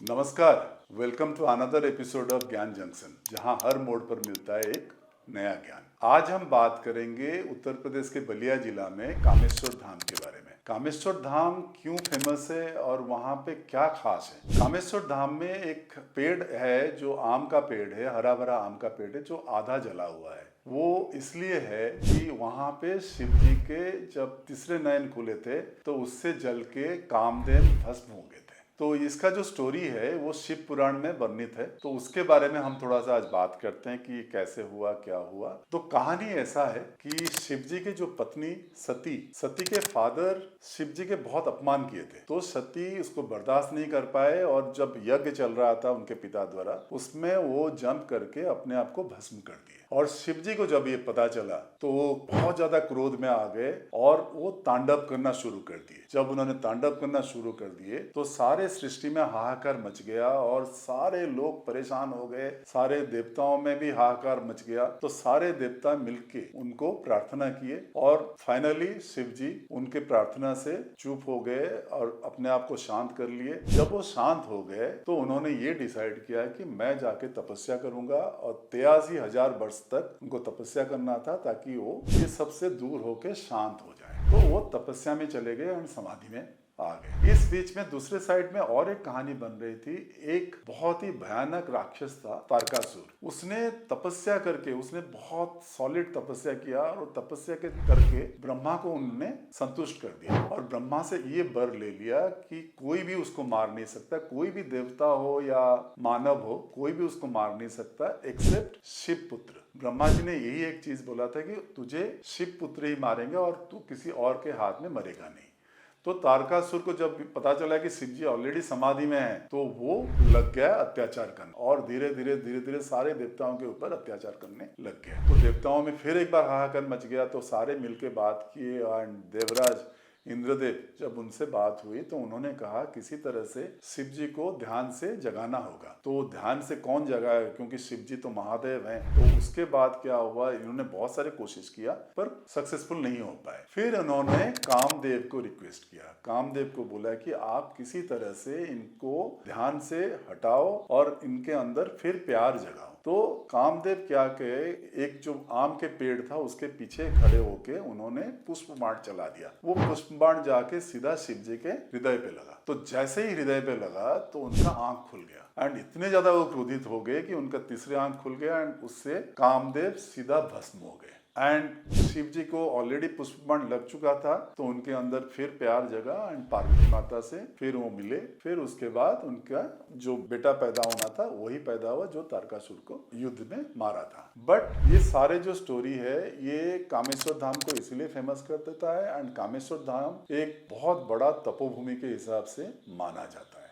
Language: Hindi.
नमस्कार। Welcome to another episode of Gyan Junction, जहां हर मोड़ पर मिलता है एक नया ज्ञान। आज हम बात करेंगे उत्तर प्रदेश के बलिया जिला में कामेश्वर धाम के बारे में। कामेश्वर धाम क्यों फेमस है और वहां पे क्या खास है। कामेश्वर धाम में एक पेड़ है जो आम का पेड़ है, हरा भरा आम का पेड़ है जो आधा जला हुआ है। वो इसलिए है कि वहां पे शिव जी के जब तीसरे नयन खुले थे तो उससे जल के कामदेव भस्म हो गए थे। तो इसका जो स्टोरी है वो शिव पुराण में वर्णित है, तो उसके बारे में हम थोड़ा सा आज बात करते हैं कि कैसे हुआ, क्या हुआ। तो कहानी ऐसा है कि शिव जी की जो पत्नी सती के फादर शिव जी के बहुत अपमान किए थे, तो सती उसको बर्दाश्त नहीं कर पाए और जब यज्ञ चल रहा था उनके पिता द्वारा, उसमें वो जंप करके अपने आप को भस्म कर दिए। और शिव जी को जब ये पता चला तो वो बहुत ज्यादा क्रोध में आ गए और वो तांडव करना शुरू कर दिए। जब उन्होंने तांडव करना शुरू कर दिए तो सारे सृष्टि में हाहाकार मच गया और सारे लोग परेशान हो गए, सारे देवताओं में भी हाहाकार मच गया। तो सारे देवता मिलके उनको प्रार्थना किए और फाइनली शिव जी उनके प्रार्थना से चुप हो गए और अपने आप को शांत कर लिए। जब वो शांत हो गए तो उन्होंने ये डिसाइड किया कि मैं जाके तपस्या करूंगा और 83,000 वर्ष तक उनको तपस्या करना था ताकि वो ये सबसे दूर होके शांत हो जाए। तो वो तपस्या में चले गए और समाधि में आ गए। इस बीच में दूसरे साइड में और एक कहानी बन रही थी। एक बहुत ही भयानक राक्षस था तारकासुर। उसने तपस्या करके, उसने बहुत सॉलिड तपस्या किया और तपस्या के करके ब्रह्मा को उन्होंने संतुष्ट कर दिया और ब्रह्मा से ये वर ले लिया कि कोई भी उसको मार नहीं सकता, कोई भी देवता हो या मानव हो, कोई भी उसको मार नहीं सकता एक्सेप्ट शिव पुत्र। ब्रह्मा जी ने यही एक चीज बोला था कि तुझे शिव पुत्र ही मारेंगे और तू किसी और के हाथ में मरेगा नहीं। तो तारकासुर को जब पता चला कि शिव जी ऑलरेडी समाधि में है तो वो लग गया अत्याचार करने और धीरे धीरे सारे देवताओं के ऊपर अत्याचार करने लग गया। तो देवताओं में फिर एक बार हाहाकार मच गया। तो सारे मिलके बात किए एंड देवराज इंद्रदेव जब उनसे बात हुई तो उन्होंने कहा किसी तरह से शिव जी को ध्यान से जगाना होगा। तो ध्यान से कौन जगाए, क्योंकि शिव जी तो महादेव हैं। तो उसके बाद क्या हुआ, इन्होंने बहुत सारे कोशिश किया पर सक्सेसफुल नहीं हो पाए। फिर उन्होंने कामदेव को रिक्वेस्ट किया, कामदेव को बोला कि आप किसी तरह से इनको ध्यान से हटाओ और इनके अंदर फिर प्यार जगाओ। तो कामदेव क्या कहे, एक जो आम के पेड़ था उसके पीछे खड़े होके उन्होंने पुष्प बाण चला दिया। वो पुष्प बाण जाके सीधा शिव जी के हृदय पे लगा। तो जैसे ही हृदय पे लगा तो उनका आंख खुल गया एंड इतने ज्यादा वो क्रोधित हो गए कि उनका तीसरे आंख खुल गया एंड उससे कामदेव सीधा भस्म हो गए। एंड शिव जी को ऑलरेडी पुष्प बाण लग चुका था तो उनके अंदर फिर प्यार जगा एंड पार्वती माता से फिर वो मिले। फिर उसके बाद उनका जो बेटा पैदा होना था वही पैदा हुआ जो तारकासुर को युद्ध में मारा था। बट ये सारे जो स्टोरी है ये कामेश्वर धाम को इसलिए फेमस कर देता है एंड कामेश्वर धाम एक बहुत बड़ा तपोभूमि के हिसाब से माना जाता है।